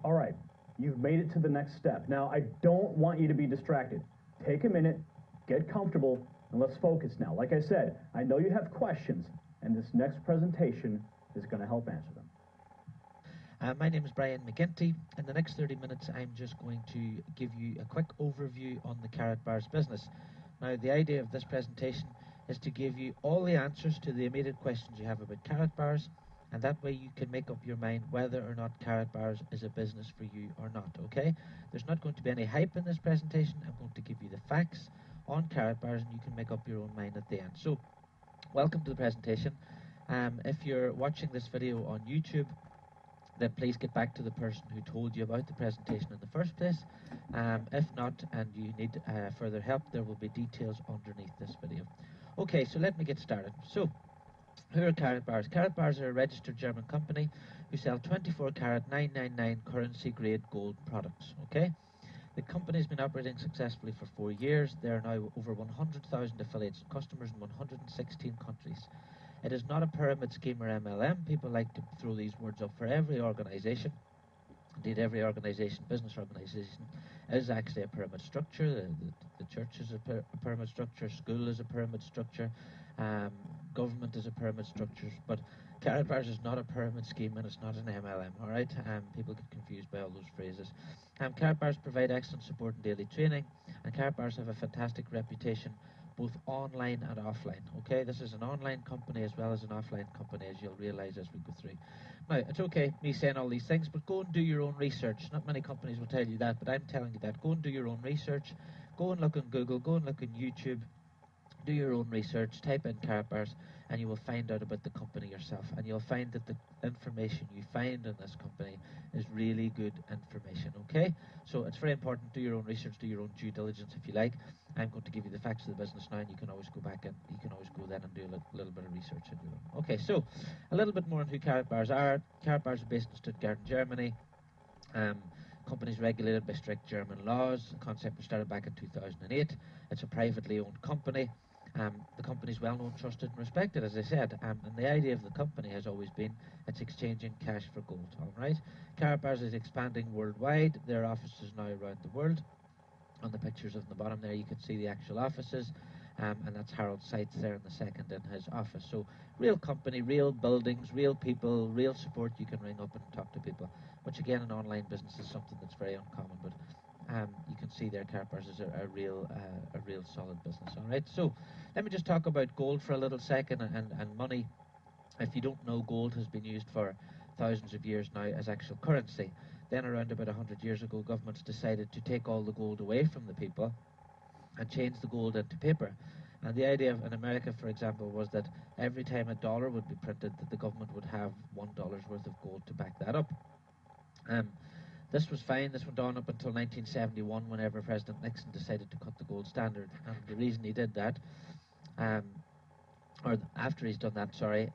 All right, you've made it to the next step. Now, I don't want you to be distracted. Take a minute, get comfortable, and let's focus now. Like I said, I know you have questions, and this next presentation is going to help answer them. My name is Brian McGinty. In the next 30 minutes, I'm just going to give you a quick overview on the Karatbars business. Now, the idea of this presentation is to give you all the answers to the immediate questions you have about Karatbars, and that way you can make up your mind whether or not Karatbars is a business for you or not, okay? There's not going to be any hype in this presentation. I'm going to give you the facts on Karatbars, and you can make up your own mind at the end. So, welcome to the presentation. If you're watching this video on YouTube, then please get back to the person who told you about the presentation in the first place. If not, and you need further help, there will be details underneath this video. Okay, so let me get started. So, who are Karatbars? Karatbars are a registered German company who sell 24 karat 999 currency grade gold products. Okay, the company has been operating successfully for 4 years. There are now over 100,000 affiliates and customers in 116 countries. It is not a pyramid scheme or MLM. People like to throw these words up for every organisation. Indeed, every organisation, business organisation, is actually a pyramid structure. The church is a pyramid structure, school is a pyramid structure, government is a pyramid structure, but Karatbars is not a pyramid scheme and it's not an MLM, alright? People get confused by all those phrases. Karatbars provide excellent support and daily training, and Karatbars have a fantastic reputation both online and offline. Okay, this is an online company as well as an offline company, as you'll realise as we go through. Now, it's okay me saying all these things, but go and do your own research. Not many companies will tell you that, but I'm telling you that. Go and do your own research. Go and look on Google, go and look on YouTube, do your own research, type in Karatbars, and you will find out about the company yourself. And you'll find that the information you find in this company is really good information, okay? So it's very important, do your own research, do your own due diligence if you like. I'm going to give you the facts of the business now, and you can always go back and you can always go then and do a little bit of research on your own. Okay, so a little bit more on who Karatbars are. Karatbars are based in Stuttgart, Germany. Companies regulated by strict German laws. The concept was started back in 2008. It's a privately owned company. The company is well known, trusted and respected, as I said, and the idea of the company has always been it's exchanging cash for gold. Alright, Karatbars is expanding worldwide. There are offices now around the world. On the pictures on the bottom there you can see the actual offices, and that's Harold's sites there in the second in his office. So real company, real buildings, real people, real support. You can ring up and talk to people, which again in online business is something that's very uncommon, but you can see there Karatbars is a real solid business. Alright, so let me just talk about gold for a little second and money. If you don't know, gold has been used for thousands of years now as actual currency. Then around about 100 years ago, governments decided to take all the gold away from the people and change the gold into paper. And the idea in America, for example, was that every time a dollar would be printed, that the government would have $1 worth of gold to back that up. This was fine. This went on up until 1971, whenever President Nixon decided to cut the gold standard. And the reason he did that, or after he's done that, sorry,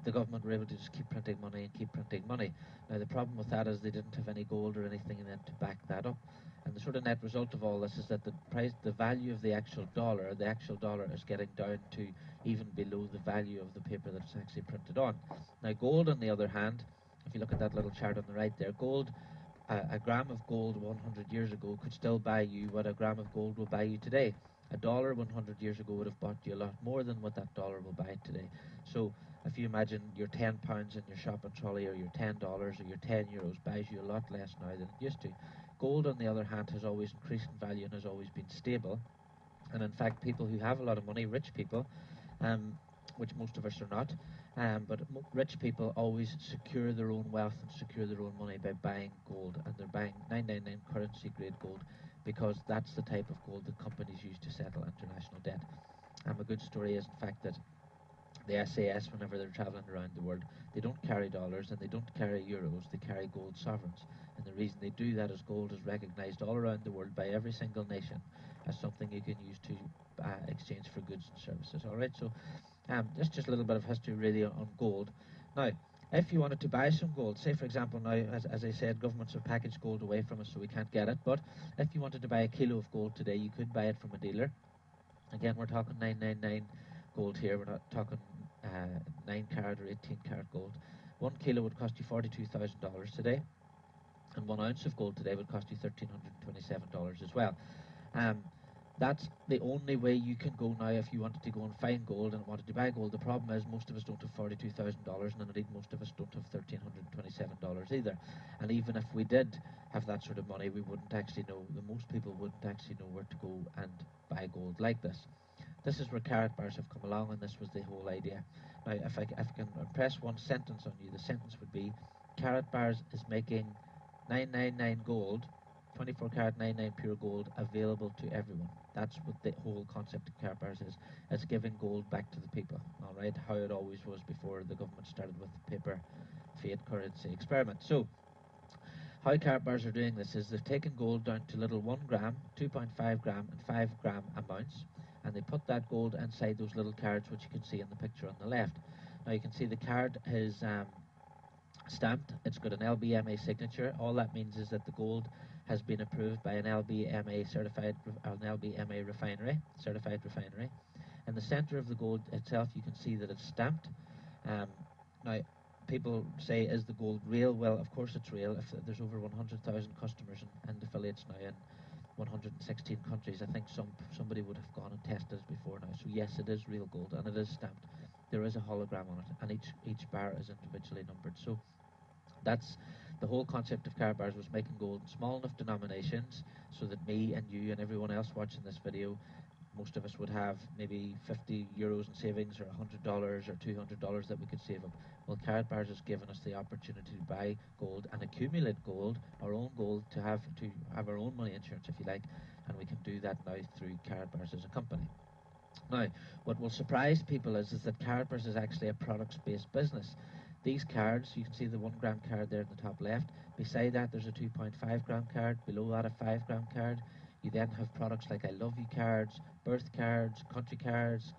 the government were able to just keep printing money and keep printing money. Now the problem with that is they didn't have any gold or anything in them to back that up. And the sort of net result of all this is that the value of the actual dollar is getting down to even below the value of the paper that it's actually printed on. Now gold, on the other hand, if you look at that little chart on the right there, gold, a gram of gold 100 years ago could still buy you what a gram of gold will buy you today. A dollar 100 years ago would have bought you a lot more than what that dollar will buy today. So if you imagine your £10 in your shopping trolley, or your $10 or your €10 buys you a lot less now than it used to. Gold, on the other hand, has always increased in value and has always been stable. And in fact, people who have a lot of money, rich people, which most of us are not, but rich people always secure their own wealth and secure their own money by buying gold, and they're buying 999 currency grade gold because that's the type of gold that companies use to settle international debt. A good story is, in fact, that the SAS, whenever they're traveling around the world, they don't carry dollars and they don't carry euros, they carry gold sovereigns. And the reason they do that is gold is recognized all around the world by every single nation as something you can use to exchange for goods and services. Alright, so that's just a little bit of history really on gold. Now, if you wanted to buy some gold, say for example now, as I said, governments have packaged gold away from us so we can't get it, but if you wanted to buy a kilo of gold today, you could buy it from a dealer. Again, we're talking 999 gold here, we're not talking 9 carat or 18 carat gold. 1 kilo would cost you $42,000 today. and 1 ounce of gold today would cost you $1,327 as well. Um, that's the only way you can go now if you wanted to go and find gold and wanted to buy gold. The problem is most of us don't have $42,000, and indeed most of us don't have $1,327 either. And even if we did have that sort of money, we wouldn't actually know, most people wouldn't actually know where to go and buy gold like this. This is where Karatbars have come along, and this was the whole idea. Now, if I can impress one sentence on you, the sentence would be, Karatbars is making 999 gold, 24 karat 99 pure gold, available to everyone. That's what the whole concept of Karatbars is. It's giving gold back to the people, all right? How it always was before the government started with the paper fiat currency experiment. So, how Karatbars are doing this is they've taken gold down to little 1 gram, 2.5 gram, and 5 gram amounts, and they put that gold inside those little cards, which you can see in the picture on the left. Now you can see the card is stamped. It's got an LBMA signature. All that means is that the gold has been approved by an LBMA certified certified refinery. In the center of the gold itself, you can see that it's stamped. Now, people say, is the gold real? Well, of course it's real. If there's over 100,000 customers and affiliates now in 116 countries, I think somebody would have gone and tested it before now. So yes, it is real gold, and it is stamped. There is a hologram on it, and each bar is individually numbered. So that's the whole concept of Karatbars, was making gold in small enough denominations so that me and you and everyone else watching this video, most of us would have maybe 50 euros in savings, or $100 or $200 that we could save up. Well, Karatbars has given us the opportunity to buy gold and accumulate gold, our own gold, to have our own money insurance, if you like, and we can do that now through Karatbars as a company. Now, what will surprise people is that Karatbars is actually a products-based business. These cards, you can see the 1 gram card there in the top left. Beside that, there's a 2.5 gram card. Below that, a 5 gram card. You then have products like I Love You cards, birth cards, country cards,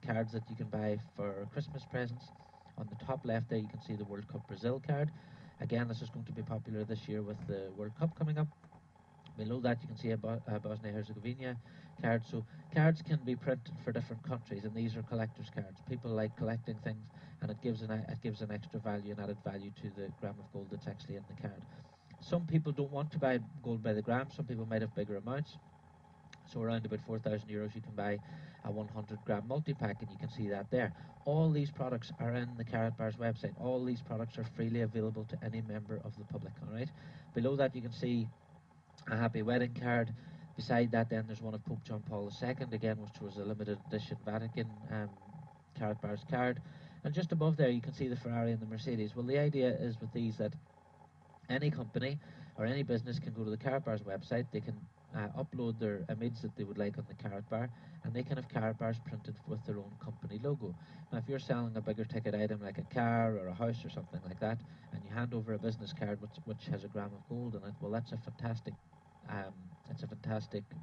cards that you can buy for Christmas presents. On the top left there, you can see the World Cup Brazil card. Again, this is going to be popular this year with the World Cup coming up. Below that, you can see a Bosnia-Herzegovina card. So cards can be printed for different countries, and these are collector's cards. People like collecting things, and it gives an extra value, an added value to the gram of gold that's actually in the card. Some people don't want to buy gold by the gram. Some people might have bigger amounts. So around about 4,000 euros, you can buy a 100 gram multi-pack, and you can see that there. All these products are in the Karatbars website. All these products are freely available to any member of the public, all right? Below that, you can see a happy wedding card. Beside that, then, there's one of Pope John Paul II, again, which was a limited edition Vatican Karatbars card. And just above there, you can see the Ferrari and the Mercedes. Well, the idea is with these that any company or any business can go to the Karatbars website. They can upload their image that they would like on the Karatbar, and they can have Karatbars printed with their own company logo. Now, if you're selling a bigger ticket item like a car or a house or something like that, and you hand over a business card which has a gram of gold in it, well, that's a fantastic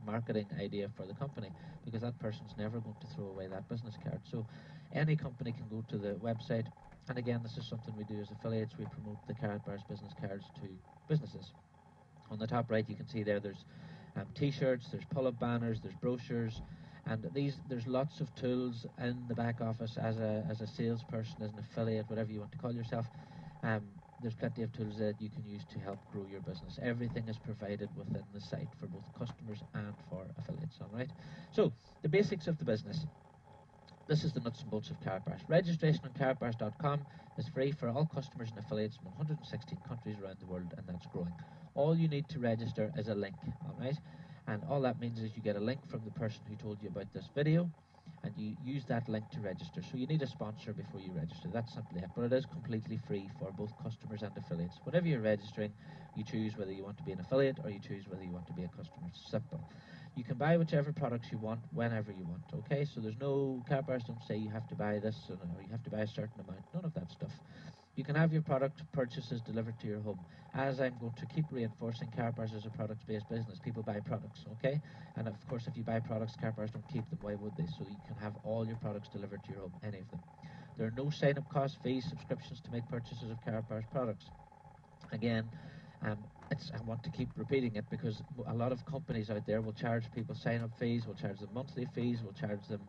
marketing idea for the company, because that person's never going to throw away that business card. So any company can go to the website, and again, this is something we do as affiliates. We promote the Karatbars business cards to businesses. On the top right, you can see there's t-shirts, there's pull-up banners, there's brochures, and there's lots of tools in the back office as a salesperson, as an affiliate, whatever you want to call yourself. There's plenty of tools that you can use to help grow your business. Everything is provided within the site for both customers and for affiliates, all right? So, the basics of the business. This is the nuts and bolts of Karatbars. Registration on karatbars.com is free for all customers and affiliates from 116 countries around the world, and that's growing. All you need to register is a link, all right? And all that means is you get a link from the person who told you about this video, and you use that link to register. So you need a sponsor before you register. That's simply it. But it is completely free for both customers and affiliates. Whenever you're registering, you choose whether you want to be an affiliate or you choose whether you want to be a customer. It's simple. You can buy whichever products you want whenever you want, okay? So there's no, Karatbars don't say you have to buy this or you have to buy a certain amount. None of that stuff. You can have your product purchases delivered to your home. As I'm going to keep reinforcing, Karatbars is a products-based business. People buy products, okay? And of course, if you buy products, Karatbars don't keep them. Why would they? So you can have all your products delivered to your home, any of them. There are no sign-up costs, fees, subscriptions to make purchases of Karatbars products. Again, I want to keep repeating it because a lot of companies out there will charge people sign-up fees, will charge them monthly fees, will charge them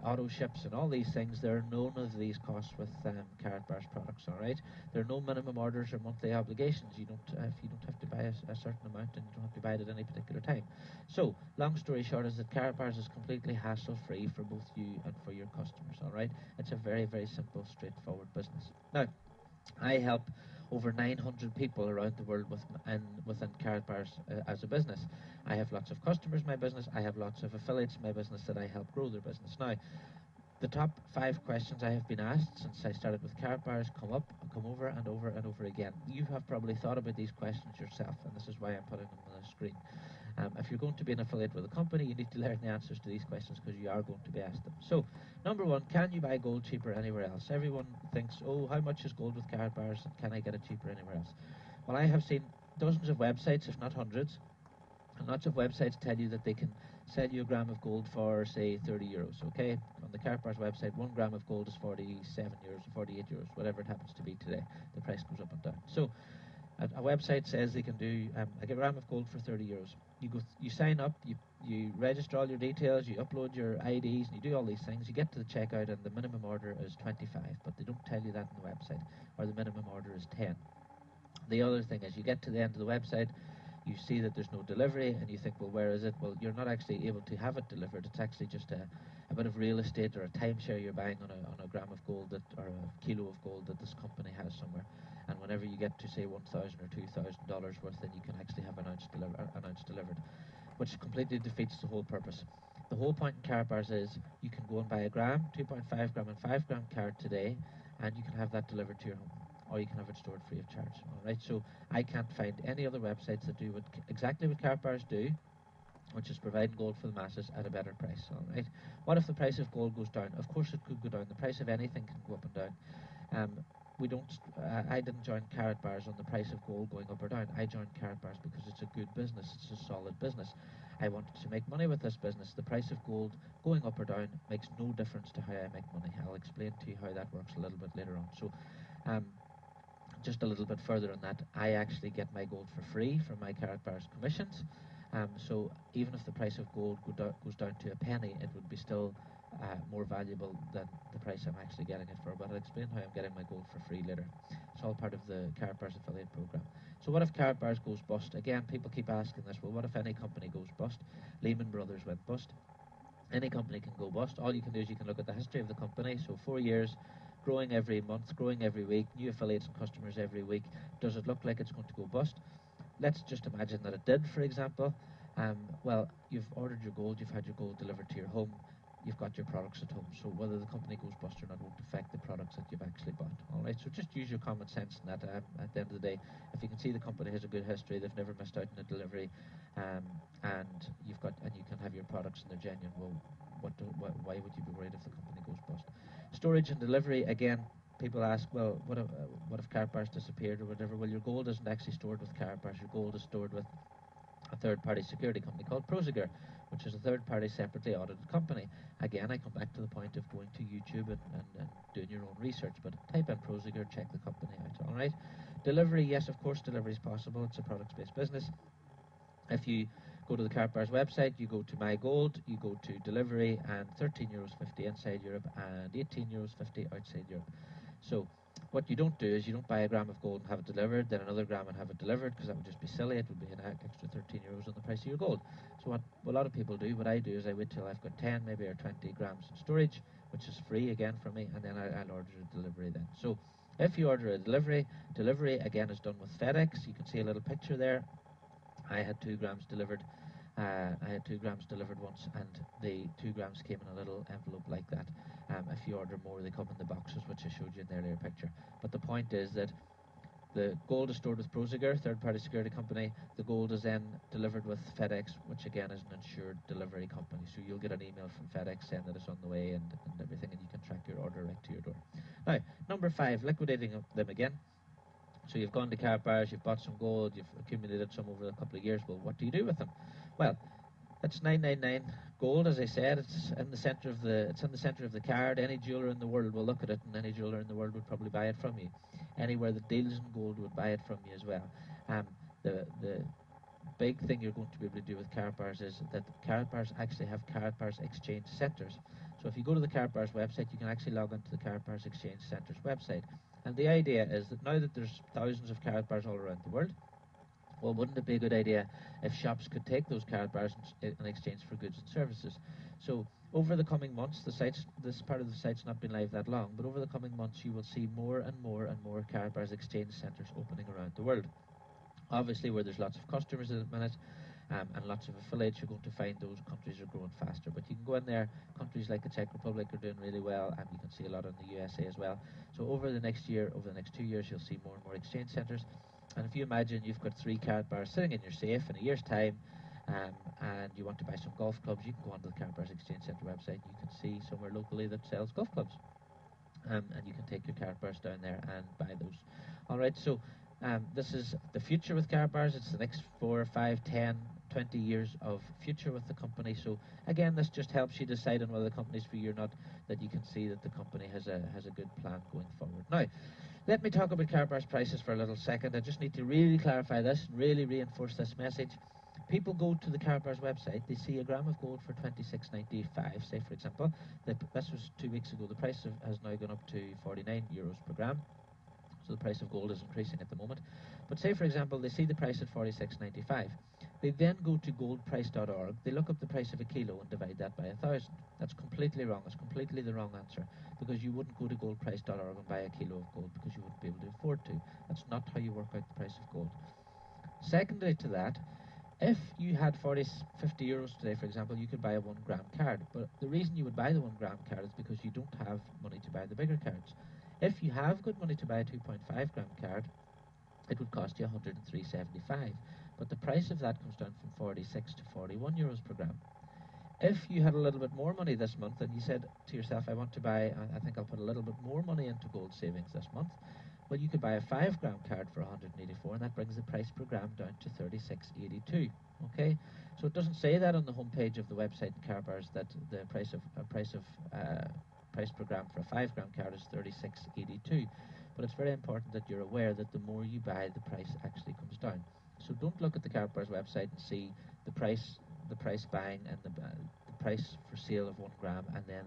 auto ships and all these things. There are none of these costs with Karatbars products, all right? There are no minimum orders or monthly obligations. You don't, if you don't have to buy a certain amount, and you don't have to buy it at any particular time. So, long story short is that Karatbars is completely hassle-free for both you and for your customers, all right? It's a very, very simple, straightforward business. Now, I help over 900 people around the world within Karatbars as a business. I have lots of customers in my business. I have lots of affiliates in my business that I help grow their business. Now, the top 5 questions I have been asked since I started with Karatbars come over and over and over again. You have probably thought about these questions yourself, and this is why I'm putting them on the screen. If you're going to be an affiliate with a company, you need to learn the answers to these questions because you are going to be asked them. So, number 1, can you buy gold cheaper anywhere else? Everyone thinks, oh, how much is gold with Karatbars, and can I get it cheaper anywhere else? Well, I have seen dozens of websites, if not hundreds, and lots of websites tell you that they can sell you a gram of gold for, say, 30 euros, okay? On the Karatbars website, 1 gram of gold is 47 euros, 48 euros, whatever it happens to be today. The price goes up and down. So, a website says they can do a gram of gold for 30 euros. You sign up, you register all your details, you upload your IDs, and you do all these things. You get to the checkout, and the minimum order is 25, but they don't tell you that on the website, or the minimum order is 10. The other thing is, you get to the end of the website, you see that there's no delivery, and you think, well, where is it? Well, you're not actually able to have it delivered. It's actually just a bit of real estate or a timeshare you're buying on a gram of gold or a kilo of gold that this company has somewhere. And whenever you get to, say, $1,000 or $2,000 worth, then you can actually have an ounce delivered, which completely defeats the whole purpose. The whole point in Karatbars is you can go and buy a gram, 2.5 gram, and 5 gram carat today, and you can have that delivered to your home, or you can have it stored free of charge. All right. So I can't find any other websites that do exactly what Karatbars do, which is providing gold for the masses at a better price. All right. What if the price of gold goes down? Of course, it could go down. The price of anything can go up and down. We don't. I didn't join Karatbars on the price of gold going up or down. I joined Karatbars because it's a good business. It's a solid business. I wanted to make money with this business. The price of gold going up or down makes no difference to how I make money. I'll explain to you how that works a little bit later on. So, just a little bit further on that, I actually get my gold for free from my Karatbars commissions. So even if the price of gold goes down to a penny, it would be still more valuable than the price I'm actually getting it for. But I'll explain how I'm getting my gold for free later. It's all part of the Karatbars affiliate program. So what if Karatbars goes bust? Again, people keep asking this, well, what if any company goes bust? Lehman Brothers went bust. Any company can go bust. All you can do is you can look at the history of the company. So 4 years, growing every month, growing every week, new affiliates and customers every week. Does it look like it's going to go bust? Let's just imagine that it did, for example. Well, you've ordered your gold, you've had your gold delivered to your home, you've got your products at home. So whether the company goes bust or not won't affect the products that you've actually bought. All right, so just use your common sense in that. At the end of the day, if you can see the company has a good history, they've never missed out on a delivery, and you can have your products and they're genuine. Well, why would you be worried if the company goes bust? Storage and delivery, again, people ask, well, what if Karatbars disappeared or whatever? Well, your gold isn't actually stored with Karatbars. Your gold is stored with a third-party security company called Prosegur, which is a third-party separately audited company. Again, I come back to the point of going to YouTube and doing your own research, but type in Prosegur, check the company out, all right? Delivery, yes, of course, delivery is possible. It's a products-based business. If you go to the Karatbars website, you go to My Gold, you go to delivery, and €13.50 inside Europe and €18.50 outside Europe. So what you don't do is you don't buy a gram of gold and have it delivered, then another gram and have it delivered, because that would just be silly. It would be an extra €13 on the price of your gold. So what a lot of people do, what I do is I wait till I've got 10, maybe or 20 grams in storage, which is free again for me, and then I'll order a delivery then. So if you order a delivery again is done with FedEx. You can see a little picture there. I had 2 grams delivered. I had 2 grams delivered once, and the 2 grams came in a little envelope like that. If you order more, they come in the boxes, which I showed you in the earlier picture. But the point is that the gold is stored with Prosegur, third-party security company. The gold is then delivered with FedEx, which again is an insured delivery company. So you'll get an email from FedEx saying that it's on the way and everything, and you can track your order right to your door. Now, number 5, liquidating them again. So you've gone to Karatbars, you've bought some gold, you've accumulated some over a couple of years. Well, what do you do with them? Well, it's 999 gold, as I said. It's in the center of the card. Any jeweler in the world will look at it, and any jeweler in the world would probably buy it from you. Anywhere that deals in gold would buy it from you as well. The big thing you're going to be able to do with Karatbars is that Karatbars actually have Karatbars exchange centres. So if you go to the Karatbars website, you can actually log into the Karatbars Exchange Centre's website. And the idea is that now that there's thousands of Karatbars all around the world, well, wouldn't it be a good idea if shops could take those Karatbars in exchange for goods and services? So over the coming months, this part of the site's not been live that long, but over the coming months you will see more and more and more Karatbars Exchange Centres opening around the world. Obviously, where there's lots of customers at the minute and lots of affiliates, you're going to find those countries are growing faster. But you can go in there, countries like the Czech Republic are doing really well, and you can see a lot in the USA as well. So over the next year, over the next 2 years, you'll see more and more exchange centres. And if you imagine you've got 3 Karatbars sitting in your safe in a year's time, and you want to buy some golf clubs, you can go onto the Karatbars Exchange Centre website. You can see somewhere locally that sells golf clubs, and you can take your Karatbars down there and buy those. All right, so this is the future with Karatbars. It's the next 4, 5, 10, 20 years of future with the company. So again, this just helps you decide on whether the company's for you or not, that you can see that the company has a good plan going forward. Now, let me talk about Karatbars prices for a little second. I just need to really clarify this, really reinforce this message. People go to the Karatbars website, they see a gram of gold for 26.95, say for example. This was 2 weeks ago. The price has now gone up to 49 euros per gram. So the price of gold is increasing at the moment. But say for example, they see the price at 46.95. They then go to goldprice.org, they look up the price of a kilo and divide that by 1,000. That's completely wrong. It's completely the wrong answer, because you wouldn't go to goldprice.org and buy a kilo of gold, because you wouldn't be able to afford to. That's not how you work out the price of gold. Secondary to that, if you had 50 euros today, for example, you could buy a 1 gram card. But the reason you would buy the 1 gram card is because you don't have money to buy the bigger cards. If you have good money to buy a 2.5 gram card, it would cost you 103.75. But the price of that comes down from 46 to 41 euros per gram. If you had a little bit more money this month and you said to yourself, I want to buy, I think I'll put a little bit more money into gold savings this month, well, you could buy a 5 gram card for 184, and that brings the price per gram down to 36.82. Okay, so it doesn't say that on the homepage of the website in Karatbars that the price per gram for a 5 gram card is 36.82. But it's very important that you're aware that the more you buy, the price actually comes down. So don't look at the Karatbars website and see the price buying and the price for sale of 1 gram and then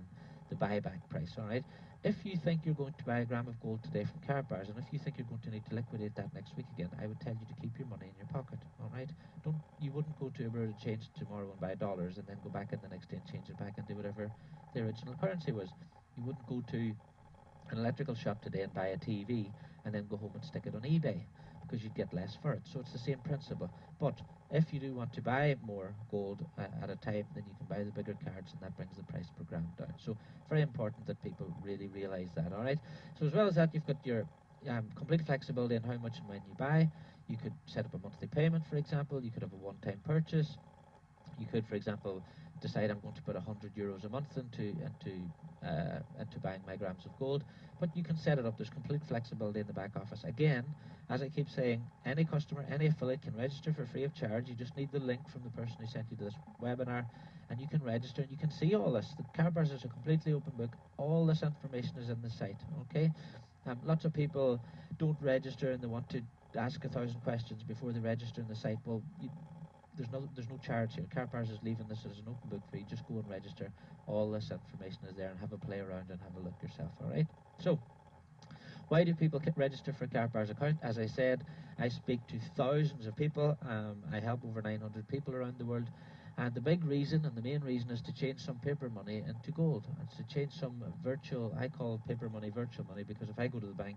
the buyback price. All right. If you think you're going to buy a gram of gold today from Karatbars, and if you think you're going to need to liquidate that next week again, I would tell you to keep your money in your pocket. All right. You wouldn't go to Uber to change tomorrow and buy dollars and then go back in the next day and change it back and do whatever the original currency was. You wouldn't go to an electrical shop today and buy a TV and then go home and stick it on eBay, because you'd get less for it. So it's the same principle. But if you do want to buy more gold at a time, then you can buy the bigger cards, and that brings the price per gram down. So very important that people really realize that. All right. So as well as that, you've got your complete flexibility on how much and when you buy. You could set up a monthly payment, for example. You could have a one-time purchase. You could, for example, decide I'm going to put 100 euros a month into buying my grams of gold. But you can set it up. There's complete flexibility in the back office. Again, as I keep saying, any customer, any affiliate can register for free of charge. You just need the link from the person who sent you to this webinar, and you can register and you can see all this. The Karatbars is a completely open book. All this information is in the site. Okay. Lots of people don't register and they want to ask 1,000 questions before they register in the site. Well, there's no charge here. Karatbars is leaving this as an open book for you. Just go and register. All this information is there, and have a play around and have a look yourself. All right. So, why do people register for a Karatbars account? As I said, I speak to thousands of people. I help over 900 people around the world. And the big reason, and the main reason, is to change some paper money into gold. It's to change some virtual, I call paper money virtual money, because if I go to the bank,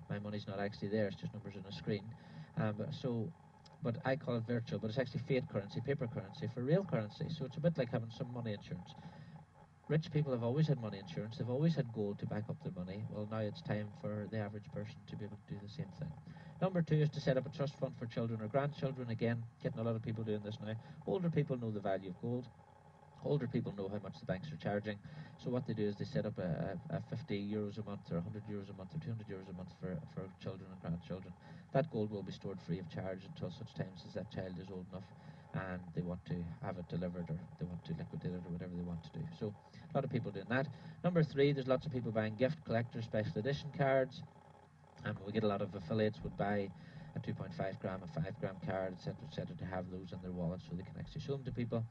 my money's not actually there, it's just numbers on a screen. But I call it virtual, but it's actually fiat currency, paper currency, for real currency. So it's a bit like having some money insurance. Rich people have always had money insurance. They've always had gold to back up their money. Well, now it's time for the average person to be able to do the same thing. Number 2 is to set up a trust fund for children or grandchildren. Again, getting a lot of people doing this now. Older people know the value of gold. Older people know how much the banks are charging. So what they do is they set up a 50 euros a month or 100 euros a month or 200 euros a month for children and grandchildren. That gold will be stored free of charge until such times as that child is old enough and they want to have it delivered, or they want to liquidate it, or whatever they want to do. So a lot of people doing that. Number 3, there's lots of people buying gift collector special edition cards. We get a lot of affiliates would buy a 2.5 gram, a 5 gram card, etc., to have those in their wallet so they can actually show them to people.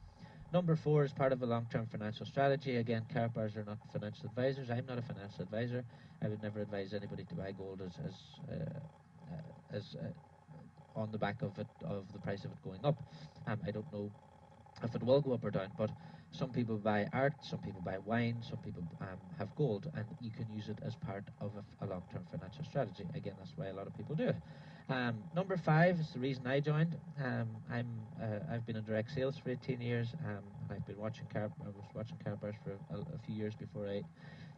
Number 4 is part of a long-term financial strategy. Again, Karatbars are not financial advisors. I'm not a financial advisor. I would never advise anybody to buy gold as on the back of the price of it going up. I don't know if it will go up or down, but some people buy art, some people buy wine, some people have gold, and you can use it as part of a long-term financial strategy. Again, that's why a lot of people do it. Number 5 is the reason I joined. I've been in direct sales for 18 years, and I've been watching I was watching Karatbars for a few years before I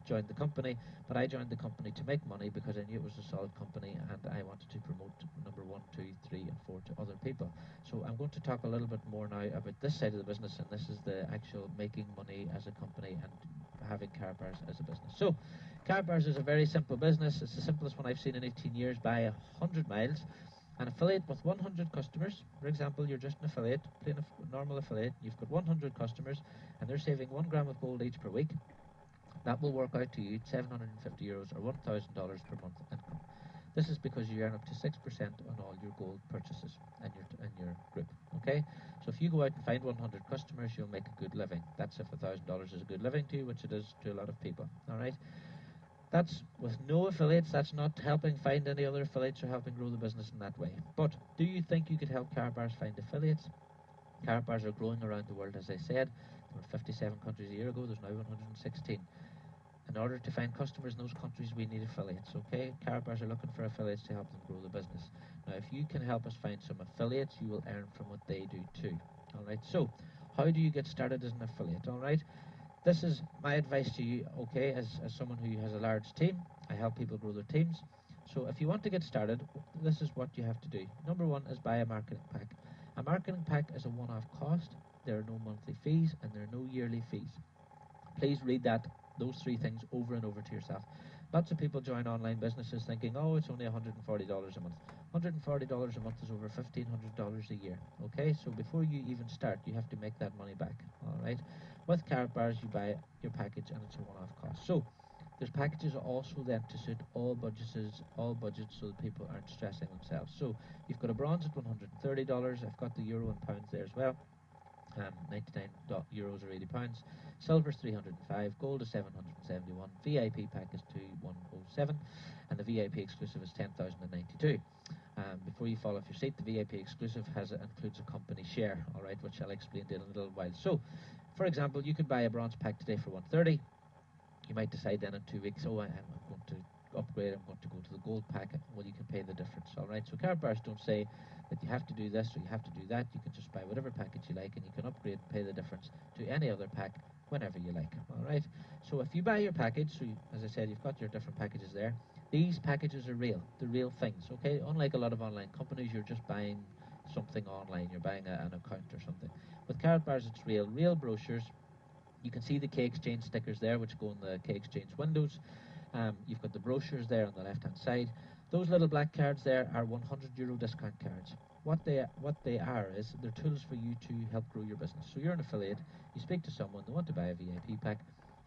joined the company, but I joined the company to make money because I knew it was a solid company and I wanted to promote number 1, 2, 3 and 4 to other people. So I'm going to talk a little bit more now about this side of the business, and this is the actual making money as a company and having Karatbars as a business. So Karatbars is a very simple business. It's the simplest one I've seen in 18 years by 100 miles. An affiliate with 100 customers, for example, you're just an affiliate, plain normal affiliate, you've got 100 customers and they're saving 1 gram of gold each per week. That will work out to you €750 or $1,000 per month income. This is because you earn up to 6% on all your gold purchases in your group. Okay, so if you go out and find 100 customers, you'll make a good living. That's if $1,000 is a good living to you, which it is to a lot of people. All right, that's with no affiliates. That's not helping find any other affiliates or helping grow the business in that way. But do you think you could help Karatbars find affiliates? Karatbars are growing around the world, as I said. There were 57 countries a year ago. There's now 116. In order to find customers in those countries, we need affiliates, okay? Karatbars are looking for affiliates to help them grow the business. Now, if you can help us find some affiliates, you will earn from what they do too, all right? So, how do you get started as an affiliate, all right? This is my advice to you, okay, as someone who has a large team. I help people grow their teams. So, if you want to get started, this is what you have to do. Number 1 is buy a marketing pack. A marketing pack is a one-off cost. There are no monthly fees and there are no yearly fees. Please read those 3 things over and over to yourself. Lots of people join online businesses thinking, oh, it's only $140 a month. $140 a month is over $1,500 a year. Okay, so before you even start, you have to make that money back. All right. With Karatbars, you buy your package and it's a one-off cost. So there's packages also then to suit all budgets, so that people aren't stressing themselves. So you've got a bronze at $130. I've got the euro and pounds there as well. 99 euros or £80. Silver's 305, gold is 771, VIP pack is 2107, and the VIP exclusive is 10,092. Before you fall off your seat, the VIP exclusive includes a company share, all right, which I'll explain in a little while. So, for example, you could buy a bronze pack today for 130. You might decide then in 2 weeks, oh, I'm going to upgrade, I'm going to go to the gold pack. Well, you can pay the difference, all right? So Karatbars don't say that you have to do this or you have to do that. You can just buy whatever package you like and you can upgrade and pay the difference to any other pack whenever you like, all right? So if you buy your package, so as I said, you've got your different packages there. These packages are real. They're real things, okay? Unlike a lot of online companies, you're just buying something online. You're buying an account or something. With Karatbars, it's real brochures. You can see the K-Exchange stickers there, which go in the K-Exchange windows. You've got the brochures there on the left-hand side. Those little black cards there are €100 discount cards. What they are is they're tools for you to help grow your business. So you're an affiliate, you speak to someone, they want to buy a VIP pack,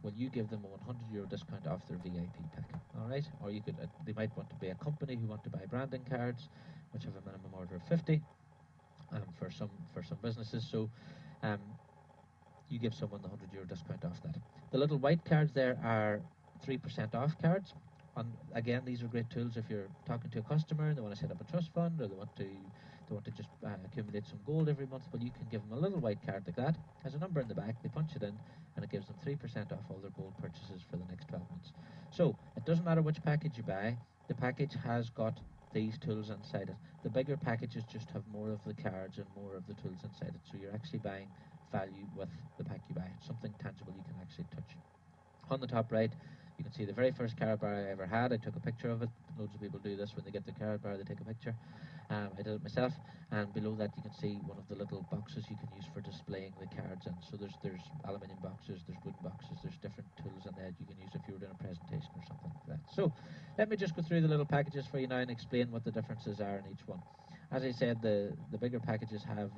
well, you give them a €100 discount off their VIP pack, all right? Or you could, they might want to be a company who want to buy branding cards, which have a minimum order of 50 for some businesses. So you give someone the €100 discount off that. The little white cards there are 3% off cards. Again, these are great tools if you're talking to a customer and they want to set up a trust fund, or they want to just accumulate some gold every month. Well, you can give them a little white card like that. Has a number in the back. They punch it in, and it gives them 3% off all their gold purchases for the next 12 months. So it doesn't matter which package you buy. The package has got these tools inside it. The bigger packages just have more of the cards and more of the tools inside it. So you're actually buying value with the pack you buy. Something tangible you can actually touch. On the top right, you can see the very first Karatbar I ever had. I took a picture of it. Loads of people do this when they get their Karatbar, they take a picture. I did it myself. And below that you can see one of the little boxes you can use for displaying the cards in. So there's aluminium boxes, there's wooden boxes, there's different tools in there you can use if you were doing a presentation or something like that. So let me just go through the little packages for you now and explain what the differences are in each one. As I said, the bigger packages have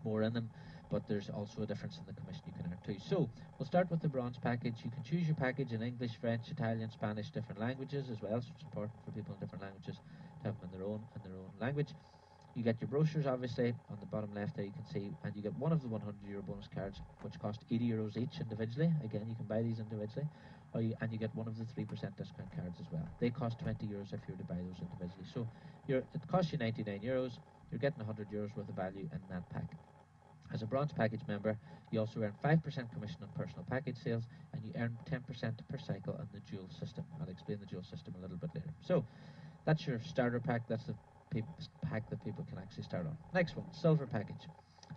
more in them, but there's also a difference in the commission you can earn too. So we'll start with the bronze package. You can choose your package in English, French, Italian, Spanish, different languages as well. So it's important for people in different languages to have them in their own language. You get your brochures, obviously, on the bottom left there you can see, and you get one of the €100 bonus cards, which cost €80 each individually. Again, you can buy these individually, and you get one of the 3% discount cards as well. They cost €20 if you were to buy those individually. So it costs you €99. You're getting €100 worth of value in that pack. As a bronze package member, you also earn 5% commission on personal package sales, and you earn 10% per cycle on the dual system. I'll explain the dual system a little bit later. So that's your starter pack. That's the pack that people can actually start on. Next one, silver package.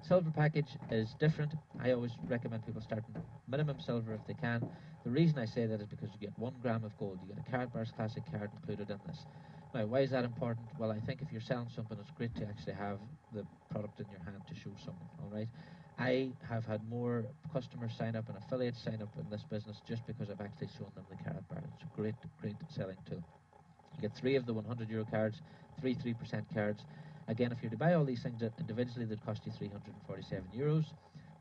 Silver package is different. I always recommend people starting minimum silver if they can. The reason I say that is because you get 1 gram of gold. You get a Karatbars Classic card included in this. Now, why is that important? Well, I think if you're selling something, it's great to actually have the product in your hand to show someone, all right? I have had more customers sign up and affiliates sign up in this business just because I've actually shown them the Karatbar. It's a great, great selling tool. You get 3 of the €100 cards, 3 3% cards. Again, if you're to buy all these things individually, they'd cost you €347.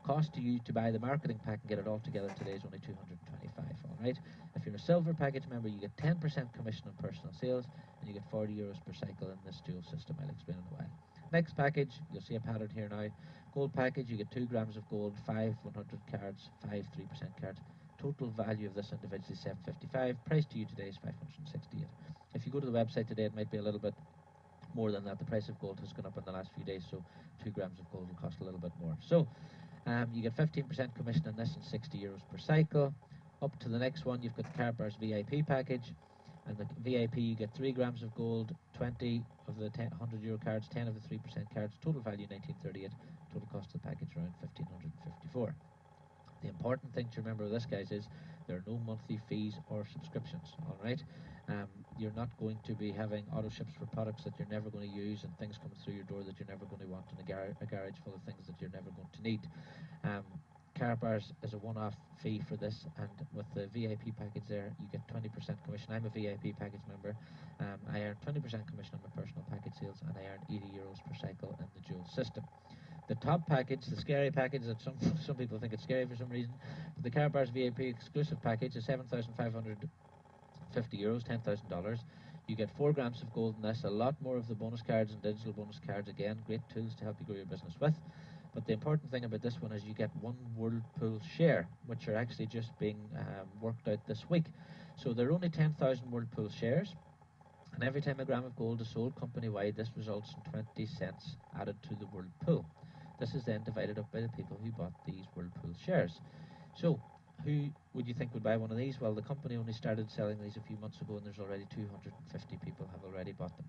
Cost to you to buy the marketing pack and get it all together today is only $225, all right? If you're a silver package member, you get 10% commission on personal sales, and you get €40 per cycle in this dual system. I'll explain in a while. Next package, you'll see a pattern here now. Gold package, you get 2 grams of gold, 5 100 cards, 5 3% cards. Total value of this individual is $755. Price to you today is $568. If you go to the website today, it might be a little bit more than that. The price of gold has gone up in the last few days, so 2 grams of gold will cost a little bit more. So you get 15% commission on this and €60 per cycle. Up to the next one, you've got the Karatbars VIP package, and the VIP you get 3 grams of gold, 20 of the €100 cards, 10 of the 3% cards. Total value $1938. Total cost of the package around $1,554. The important thing to remember with this, guys, is there are no monthly fees or subscriptions, all right? You're not going to be having auto ships for products that you're never going to use and things coming through your door that you're never going to want, and a garage full of things that you're never going to need. Karatbars is a one-off fee for this, and with the VIP package there, you get 20% commission. I'm a VIP package member. I earn 20% commission on my personal package sales, and I earn €80 per cycle in the dual system. The top package, the scary package that some people think it's scary for some reason, the Karatbars VIP exclusive package is €7,550, $10,000. You get 4 grams of gold in this, a lot more of the bonus cards and digital bonus cards. Again, great tools to help you grow your business with. But the important thing about this one is you get 1 Whirlpool share, which are actually just being worked out this week. So there are only 10,000 Whirlpool shares, and every time a gram of gold is sold company-wide, this results in 20 cents added to the Whirlpool. This is then divided up by the people who bought these Whirlpool shares. So who would you think would buy one of these? Well, the company only started selling these a few months ago, and there's already 250 people have already bought them.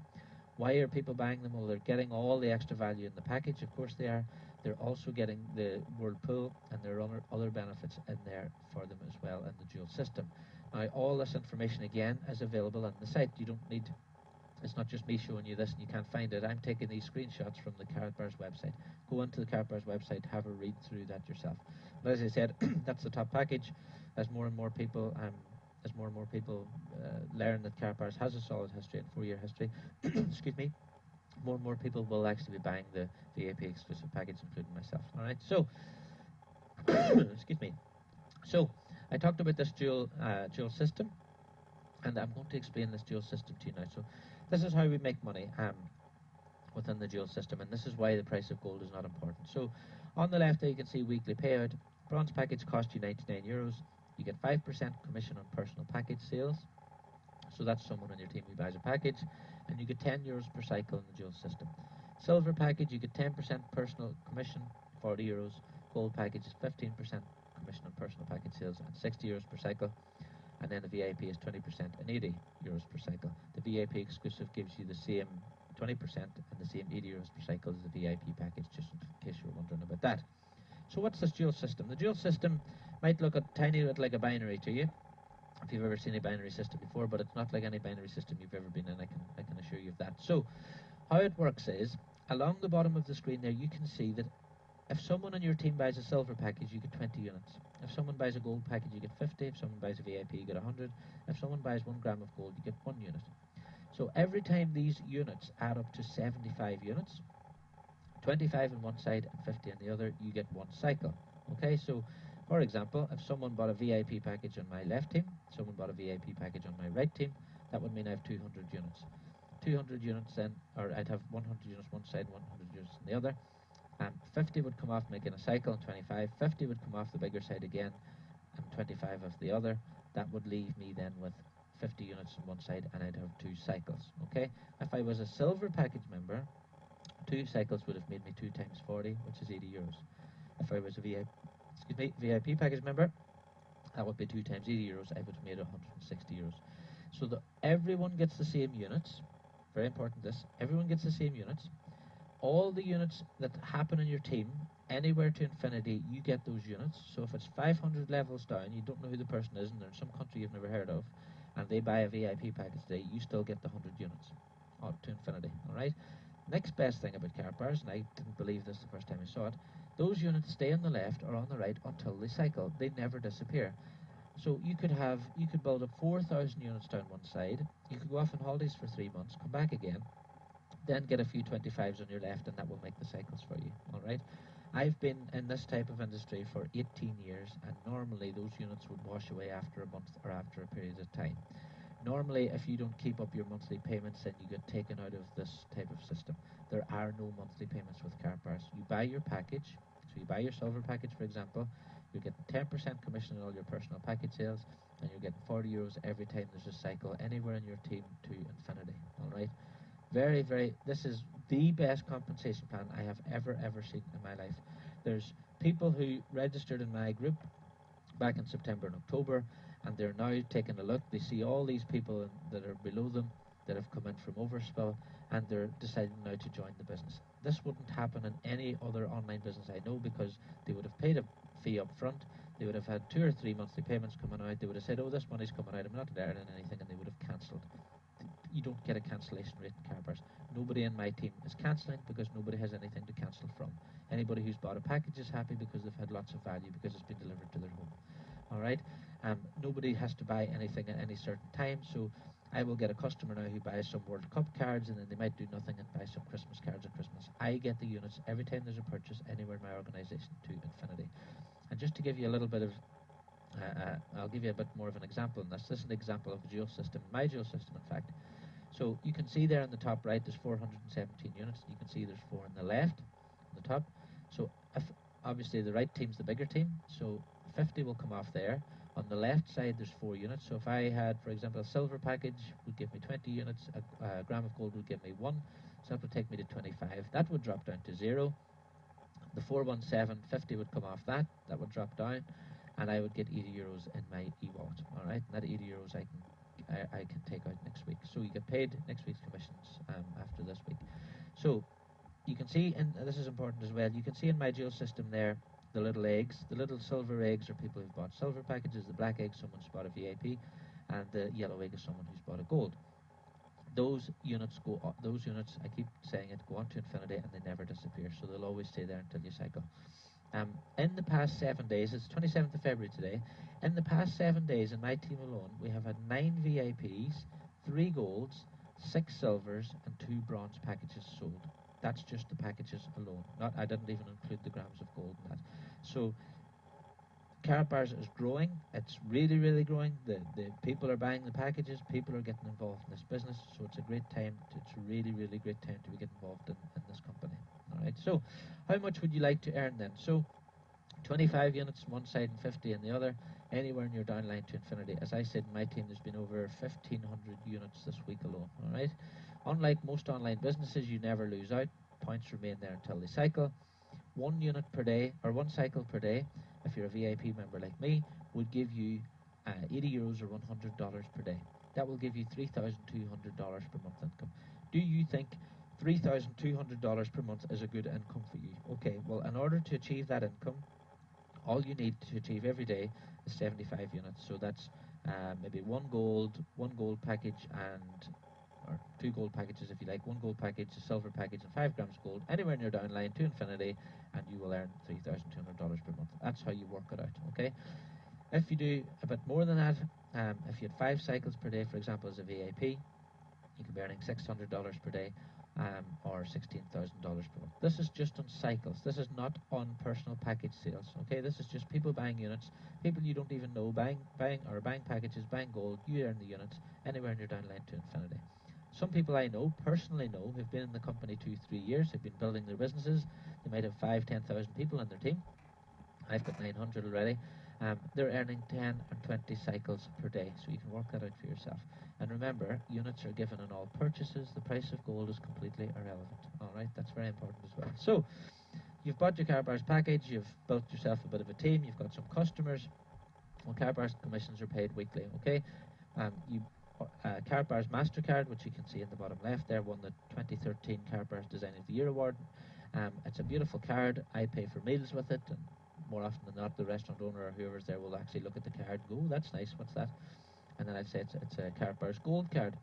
Why are people buying them? Well, they're getting all the extra value in the package. Of course they are. They're also getting the Whirlpool, and there are other benefits in there for them as well in the dual system. Now, all this information, again, is available on the site. You don't need... It's not just me showing you this and you can't find it. I'm taking these screenshots from the Karatbars website. Go into the Karatbars website, have a read through that yourself. But as I said, that's the top package. As more and more people learn that Karatbars has a solid history and 4-year history, excuse me, more and more people will actually be buying the VIP exclusive package, including myself. All right, so excuse me. So I talked about this dual system, and I'm going to explain this dual system to you now. So this is how we make money within the dual system, and this is why the price of gold is not important. So on the left there you can see weekly payout. Bronze package costs you €99. You get 5% commission on personal package sales. So that's someone on your team who buys a package, and you get €10 per cycle in the dual system. Silver package, you get 10% personal commission, €40. Gold package is 15% commission on personal package sales and €60 per cycle. And then the VIP is 20% and €80 per cycle. The VIP exclusive gives you the same 20% and the same €80 per cycle as the VIP package, just in case you were wondering about that. So what's this dual system? The dual system might look a tiny bit like a binary to you, if you've ever seen a binary system before, but it's not like any binary system you've ever been in, I can assure you of that. So how it works is, along the bottom of the screen there, you can see that if someone on your team buys a silver package, you get 20 units. If someone buys a gold package, you get 50. If someone buys a VIP, you get 100. If someone buys 1 gram of gold, you get 1 unit. So every time these units add up to 75 units, 25 on one side and 50 on the other, you get 1 cycle. Okay, so for example, if someone bought a VIP package on my left team, someone bought a VIP package on my right team, that would mean I have 200 units. 200 units then, or I'd have 100 units one side, 100 units on the other. 50 would come off making a cycle, and 25. 50 would come off the bigger side again, and 25 of the other. That would leave me then with 50 units on one side, and I'd have 2 cycles. Okay. If I was a silver package member, 2 cycles would have made me 2 times 40, which is 80 euros. If I was a VIP package member, that would be 2 times 80 euros. I would have made 160 euros. So that everyone gets the same units. Very important this. Everyone gets the same units. All the units that happen in your team, anywhere to infinity, you get those units. So if it's 500 levels down, you don't know who the person is, and they're in some country you've never heard of, and they buy a VIP package today, you still get the 100 units to infinity. All right. Next best thing about Karatbars, and I didn't believe this the first time I saw it, those units stay on the left or on the right until they cycle. They never disappear. So you could build up 4,000 units down one side. You could go off on holidays for 3 months, come back again, then get a few 25s on your left, and that will make the cycles for you. All right. I've been in this type of industry for 18 years, and normally those units would wash away after a month or after a period of time. Normally, if you don't keep up your monthly payments, then you get taken out of this type of system. There are no monthly payments with Karatbars. You buy your package, so you buy your silver package, for example, you're getting 10% commission on all your personal package sales, and you're getting 40 euros every time there's a cycle anywhere in your team to infinity. All right. This is the best compensation plan I have ever seen in my life. There's people who registered in my group back in September and October, and they're now taking a look. They see all these people that are below them that have come in from overspill, and they're deciding now to join the business. This wouldn't happen in any other online business I know, because they would have paid a fee up front, they would have had 2 or 3 monthly payments coming out, they would have said, oh, this money's coming out, I'm not earning anything, and they would have cancelled. You don't get a cancellation rate in Karatbars. Nobody in my team is cancelling because nobody has anything to cancel from. Anybody who's bought a package is happy because they've had lots of value because it's been delivered to their home. All right. Nobody has to buy anything at any certain time. So I will get a customer now who buys some World Cup cards, and then they might do nothing and buy some Christmas cards at Christmas. I get the units every time there's a purchase anywhere in my organisation to infinity. And just to give you a little bit of I'll give you a bit more of an example on this. This is an example of a dual system, my dual system, in fact. So you can see there on the top right, there's 417 units. You can see there's 4 on the left, on the top. So if obviously the right team's the bigger team, so 50 will come off there. On the left side, there's 4 units. So if I had, for example, a silver package would give me 20 units, a gram of gold would give me 1, so that would take me to 25. That would drop down to 0. The 417, 50 would come off that. That would drop down, and I would get 80 euros in my e-wallet. All right, and that 80 euros I can take out next week. So you get paid next week's commissions after this week. So you can see, and this is important as well, you can see in my dual system there, the little eggs. The little silver eggs are people who've bought silver packages. The black egg, someone's bought a VIP, and the yellow egg is someone who's bought a gold. Those units I keep saying it, go on to infinity, and they never disappear. So they'll always stay there until you cycle. In the past 7 days, it's 27th of February today, in the past 7 days in my team alone, we have had 9 VIPs, 3 golds, 6 silvers, and 2 bronze packages sold. That's just the packages alone. I didn't even include the grams of gold in that. So Karatbars is growing. It's really growing. The people are buying the packages. People are getting involved in this business. So it's a great time. It's a really great time to be getting involved in this company. All right. So how much would you like to earn then? So 25 units on one side and 50 on the other, anywhere in your downline to infinity. As I said, in my team, there's been over 1,500 units this week alone. All right. Unlike most online businesses, you never lose out. Points remain there until they cycle. 1 unit per day, or 1 cycle per day, if you're a VIP member like me, would give you 80 euros or $100 per day. That will give you $3,200 per month income. Do you think $3,200 per month is a good income for you? Okay, well, in order to achieve that income, all you need to achieve every day is 75 units. So that's maybe one gold package, or 2 gold packages if you like, 1 gold package, a silver package, and 5 grams gold, anywhere in your downline to infinity, and you will earn $3,200 per month. That's how you work it out, okay? If you do a bit more than that, if you had 5 cycles per day, for example, as a VIP, you could be earning $600 per day, or $16,000 per month. This is just on cycles. This is not on personal package sales, okay? This is just people buying units, people you don't even know buying packages, buying gold. You earn the units anywhere in your downline to infinity. Some people I know, personally know, who've been in the company 2, 3 years, have been building their businesses. They might have 5, 10,000 people in their team. I've got 900 already. They're earning 10 and 20 cycles per day, so you can work that out for yourself. And remember, units are given on all purchases. The price of gold is completely irrelevant. All right, that's very important as well. So, you've bought your Karatbars package, you've built yourself a bit of a team, you've got some customers. Well, Karatbars commissions are paid weekly, okay? Karatbars MasterCard, which you can see in the bottom left there, won the 2013 Karatbars Design of the Year Award. It's a beautiful card. I pay for meals with it, and more often than not, the restaurant owner or whoever's there will actually look at the card and go, oh, that's nice, what's that? And then I'd say it's a Karatbars Gold card.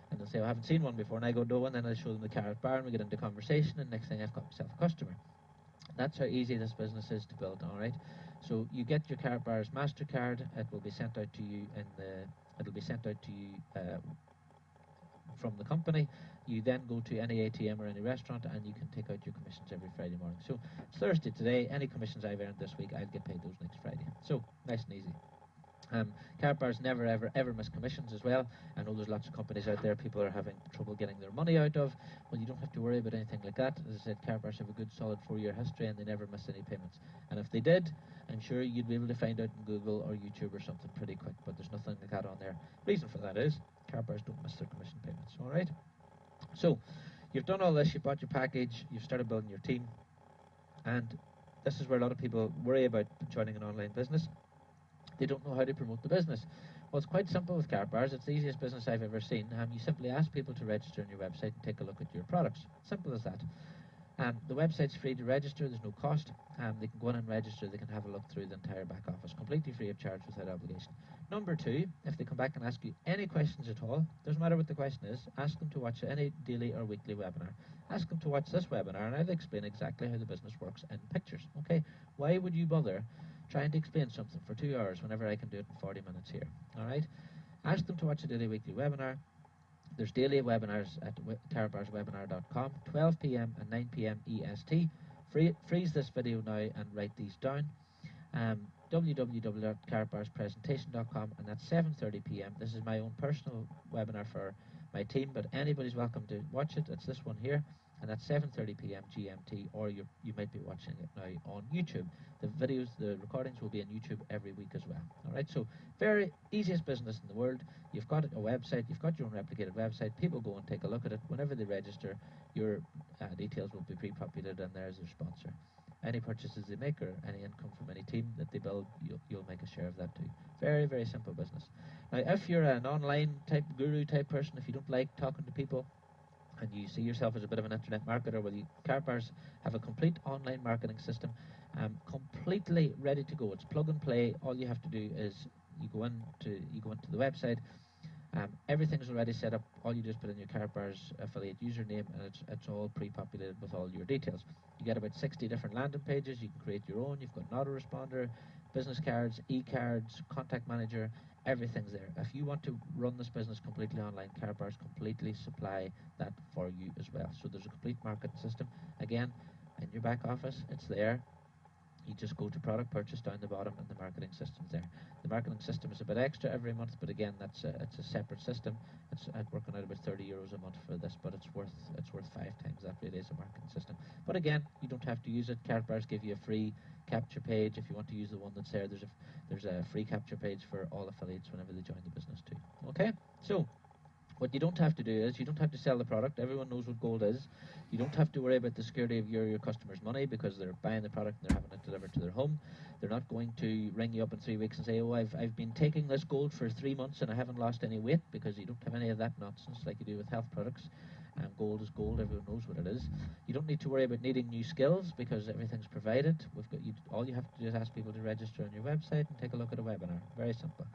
And they'll say, oh, I haven't seen one before, and I go, no, and then I show them the Karatbar, and we get into conversation, and next thing I've got myself a customer. That's how easy this business is to build, all right? So you get your Karatbars MasterCard. It will be sent out to you from the company. You then go to any ATM or any restaurant, and you can take out your commissions every Friday morning. So it's Thursday today. Any commissions I've earned this week, I'll get paid those next Friday. So nice and easy. Karatbars never ever miss commissions as well. I know there's lots of companies out there people are having trouble getting their money out of. Well, you don't have to worry about anything like that. As I said, Karatbars have a good solid 4-year history, and they never miss any payments. And if they did, I'm sure you'd be able to find out in Google or YouTube or something pretty quick, but there's nothing like that on there. Reason for that is Karatbars don't miss their commission payments. All right, so you've done all this, you've bought your package, you've started building your team, and this is where a lot of people worry about joining an online business. They don't know how to promote the business. Well, it's quite simple with Karatbars. It's the easiest business I've ever seen. You simply ask people to register on your website and take a look at your products. Simple as that. The website's free to register. There's no cost. They can go in and register. They can have a look through the entire back office, completely free of charge, without obligation. Number two, if they come back and ask you any questions at all, doesn't matter what the question is, ask them to watch any daily or weekly webinar. Ask them to watch this webinar, and I'll explain exactly how the business works in pictures. Okay? Why would you bother trying to explain something for 2 hours whenever I can do it in 40 minutes here? All right? Ask them to watch a daily, weekly webinar. There's daily webinars at karatbarswebinar.com, 12 p.m. and 9 p.m. EST. Freeze this video now and write these down. www.karatbarspresentation.com, and that's 7:30 p.m. This is my own personal webinar for my team, but anybody's welcome to watch it. It's this one here, and that's 7:30 p.m. GMT, or you might be watching it now on YouTube. The videos, the recordings will be on YouTube every week as well. All right, so very easiest business in the world. You've got a website, you've got your own replicated website. People go and take a look at it. Whenever they register, your details will be pre-populated, and there's their sponsor. Any purchases they make or any income from any team that they build, you'll make a share of that too. Very, very simple business. Now, if you're an online type guru type person, if you don't like talking to people, and you see yourself as a bit of an internet marketer, well, Karatbars have a complete online marketing system, completely ready to go. It's plug and play. All you have to do is you go into the website. Everything's already set up. All you do is put in your Karatbars affiliate username, and it's all pre-populated with all your details. You get about 60 different landing pages. You can create your own. You've got an autoresponder, business cards, e-cards, contact manager. Everything's there. If you want to run this business completely online, Karatbars completely supply that for you as well. So there's a complete marketing system. Again, in your back office, it's there. You just go to product purchase down the bottom, and the marketing system's there. The marketing system is a bit extra every month, but again, it's a separate system. It's working out about €30 a month for this, but it's worth 5 times that really as a marketing system. But again, you don't have to use it. Karatbars give you a free capture page if you want to use the one that's there. There's a free capture page for all affiliates whenever they join the business too. Okay, so what you don't have to do is you don't have to sell the product. Everyone knows what gold is. You don't have to worry about the security of your customers' money, because they're buying the product and they're having it delivered to their home. They're not going to ring you up in 3 weeks and say, oh, I've been taking this gold for 3 months and I haven't lost any weight, because you don't have any of that nonsense like you do with health products. Gold is gold. Everyone knows what it is. You don't need to worry about needing new skills, because everything's provided. All you have to do is ask people to register on your website and take a look at a webinar. Very simple.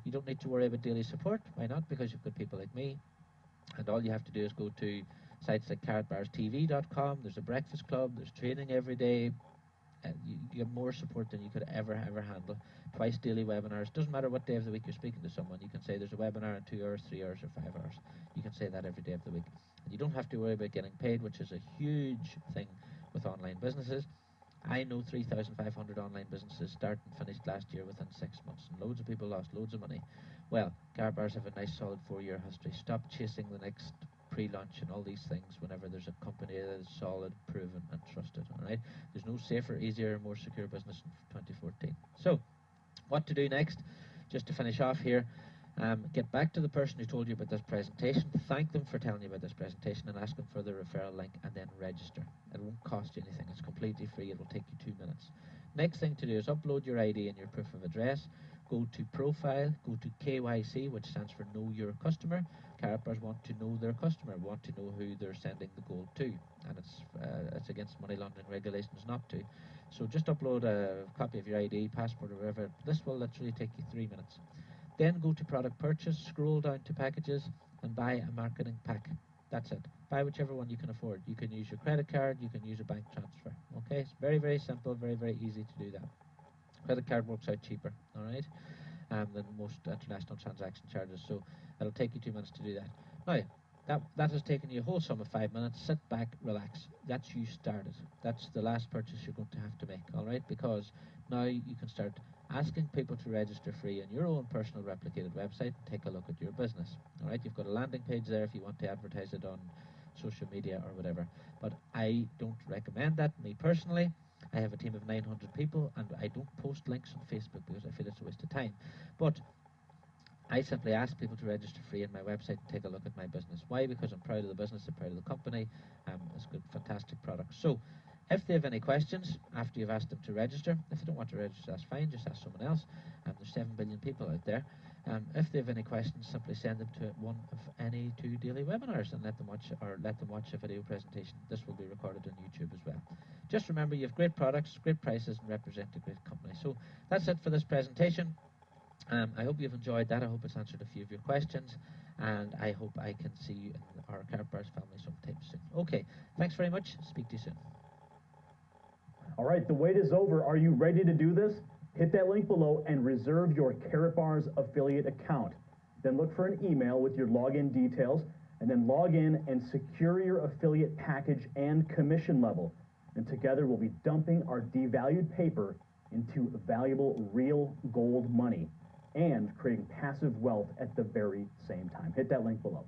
You don't need to worry about daily support. Why not? Because you've got people like me. And all you have to do is go to sites like karatbarstv.com. There's a breakfast club. There's training every day. You have more support than you could ever handle. Twice daily webinars. Doesn't matter what day of the week you're speaking to someone. You can say there's a webinar in 2 hours, 3 hours, or 5 hours. You can say that every day of the week. And you don't have to worry about getting paid, which is a huge thing with online businesses. I know 3,500 online businesses started and finished last year within 6 months, and loads of people lost loads of money. Well, Karatbars have a nice solid 4-year history. Stop chasing the next pre-launch and all these things whenever there's a company that is solid, proven and trusted. All right, there's no safer, easier, more secure business in 2014. So what to do next? Just to finish off here, get back to the person who told you about this presentation, thank them for telling you about this presentation and ask them for the referral link, and then register. It won't cost you anything, it's completely free, it will take you 2 minutes. Next thing to do is upload your ID and your proof of address, go to Profile, go to KYC, which stands for Know Your Customer. Karatbars want to know their customer, want to know who they're sending the gold to, and it's against money laundering regulations not to. So just upload a copy of your ID, passport or whatever. This will literally take you 3 minutes. Then go to product purchase, scroll down to packages and buy a marketing pack. That's it. Buy whichever one you can afford. You can use your credit card, you can use a bank transfer. Okay, it's very, very simple, very, very easy to do that. Credit card works out cheaper, all right, than most international transaction charges, so it'll take you 2 minutes to do that. Now, that has taken you a whole sum of 5 minutes. Sit back, relax. That's you started. That's the last purchase you're going to have to make, all right, because now you can start asking people to register free on your own personal replicated website and take a look at your business. All right, you've got a landing page there if you want to advertise it on social media or whatever, but I don't recommend that, me personally. I have a team of 900 people and I don't post links on Facebook because I feel it's a waste of time. But I simply ask people to register free on my website and take a look at my business. Why? Because I'm proud of the business, I'm proud of the company, it's good, fantastic products. So if they have any questions after you've asked them to register, if they don't want to register, that's fine, just ask someone else. There's 7 billion people out there. If they have any questions, simply send them to one of any 2 daily webinars and let them watch a video presentation. This will be recorded on YouTube as well. Just remember, you have great products, great prices, and represent a great company. So that's it for this presentation. I hope you've enjoyed that. I hope it's answered a few of your questions, and I hope I can see you in our Karatbars family sometime soon. Okay, thanks very much. Speak to you soon. All right, the wait is over. Are you ready to do this? Hit that link below and reserve your Karatbars affiliate account. Then look for an email with your login details, and then log in and secure your affiliate package and commission level. And together we'll be dumping our devalued paper into valuable real gold money and creating passive wealth at the very same time. Hit that link below.